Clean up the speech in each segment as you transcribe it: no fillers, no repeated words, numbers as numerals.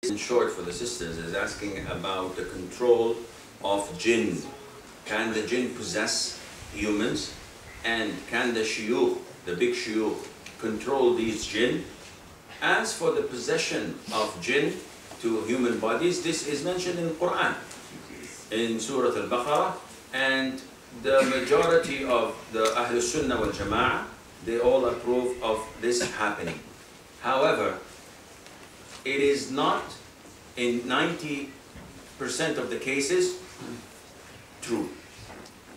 In short, for the sisters, is asking about the control of jinn. Can the jinn possess humans? And can the shuyukh, the big shuyukh, control these jinn? As for the possession of jinn to human bodies, this is mentioned in the Quran, in Surah Al-Baqarah, and the majority of the Ahlul Sunnah wal Jama'ah, they all approve of this happening. However, it is not in 90% of the cases true.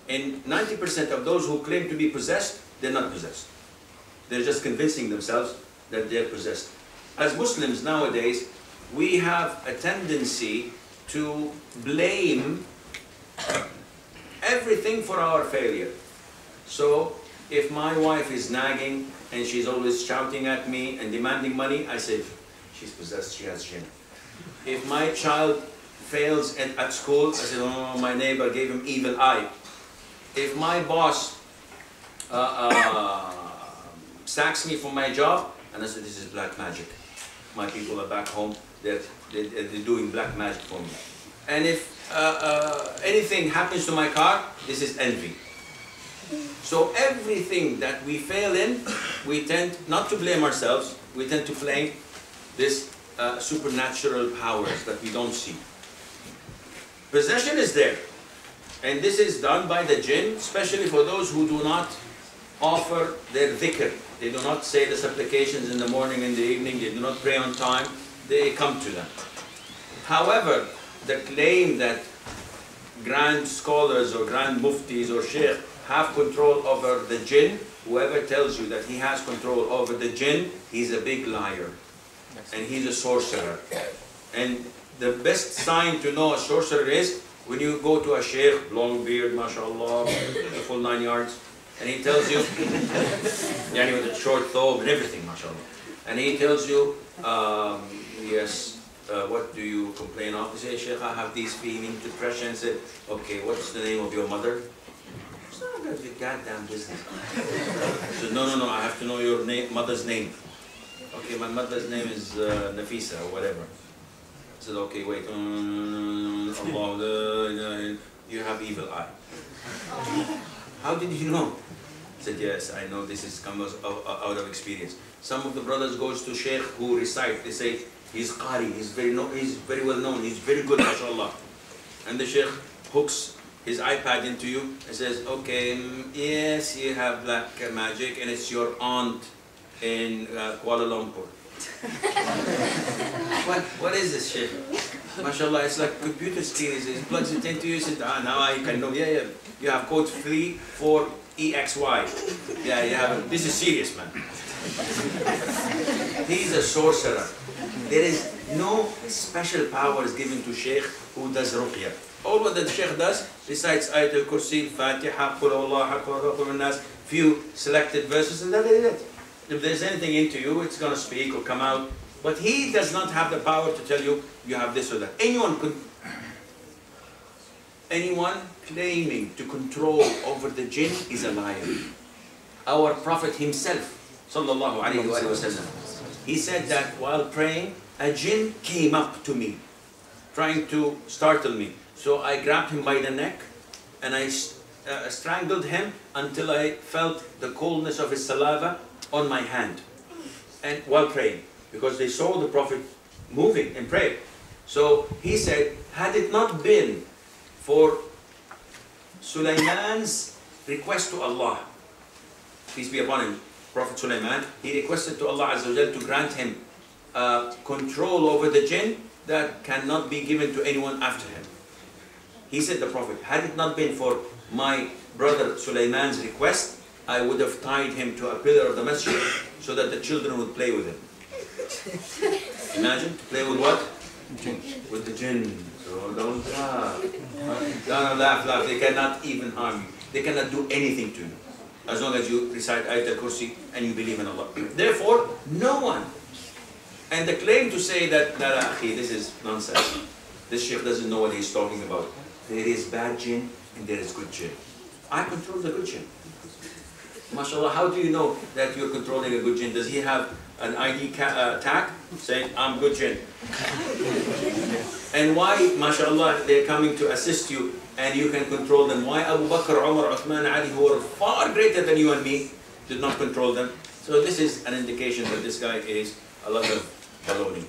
In 90% of those who claim to be possessed, they're not possessed. They're just convincing themselves that they're possessed. As Muslims nowadays, we have a tendency to blame everything for our failure. So, if my wife is nagging and she's always shouting at me and demanding money, I say, she's possessed, she has jinn. If my child fails at school, I say, oh, my neighbor gave him evil eye. If my boss sacks me from my job, and I say, this is black magic. My people are back home, they're doing black magic for me. And if anything happens to my car, this is envy. So everything that we fail in, we tend not to blame ourselves, we tend to blame this supernatural powers that we don't see. Possession is there, and this is done by the jinn, especially for those who do not offer their dhikr. They do not say the supplications in the morning and the evening, they do not pray on time, they come to them. However, the claim that grand scholars or grand muftis or sheikh have control over the jinn, whoever tells you that he has control over the jinn, he's a big liar. And he's a sorcerer. And the best sign to know a sorcerer is when you go to a sheikh, long beard, mashallah, the full 9 yards, and he tells you, yani with a short thobe and everything, mashallah. And he tells you, yes, what do you complain of? You say, Sheikh, I have these feelings, depression. Say, okay, what's the name of your mother? It's not about your goddamn business. So, no, I have to know your mother's name. Okay, my mother's name is Nafisa or whatever. I said, okay, wait. Allah, you have evil eye. How did you know? I said, yes, I know this comes out of experience. Some of the brothers goes to sheikh who recite, they say, he's qari, he's very well known, he's very good, mashallah. And the sheikh hooks his iPad into you and says, okay, yes, you have black magic and it's your aunt in Kuala Lumpur. What is this shit? Mashallah, it's like computer screens. It plugs it into you. You said, now I can know. Yeah. You have code 3 for EXY. Yeah, you have. This is serious, man. He's a sorcerer. There is no special powers given to sheikh who does ruqya. All what the sheikh does, recites Ayat al-Kursi, Fatiha, Qul Allah, Qul Nas, few selected verses, and that is it. If there's anything into you, it's going to speak or come out. But he does not have the power to tell you, you have this or that. Anyone claiming to control over the jinn is a liar. Our Prophet himself, sallallahu alayhi wa sallam, he said that while praying, a jinn came up to me, trying to startle me. So I grabbed him by the neck, and I strangled him until I felt the coldness of his saliva on my hand, and while praying, because they saw the Prophet moving in prayer. So he said, had it not been for Sulaiman's request to Allah, peace be upon him, Prophet Sulaiman, he requested to Allah Azza wa Jal to grant him control over the jinn that cannot be given to anyone after him. He said, the Prophet, had it not been for my brother Sulaiman's request, I would have tied him to a pillar of the masjid so that the children would play with him. Imagine, play with what? With the jinn. So don't laugh. Don't laugh. They cannot even harm you. They cannot do anything to you. As long as you recite Ayat al-Kursi and you believe in Allah. Therefore, no one. And the claim to say that, this is nonsense. This sheikh doesn't know what he's talking about. There is bad jinn and there is good jinn. I control the good jinn. MashaAllah, how do you know that you're controlling a good jinn? Does he have an ID tag saying, I'm good jinn. And why, mashallah, they're coming to assist you and you can control them? Why Abu Bakr, Umar, Uthman, Ali, who are far greater than you and me, did not control them? So this is an indication that this guy is a lot of baloney.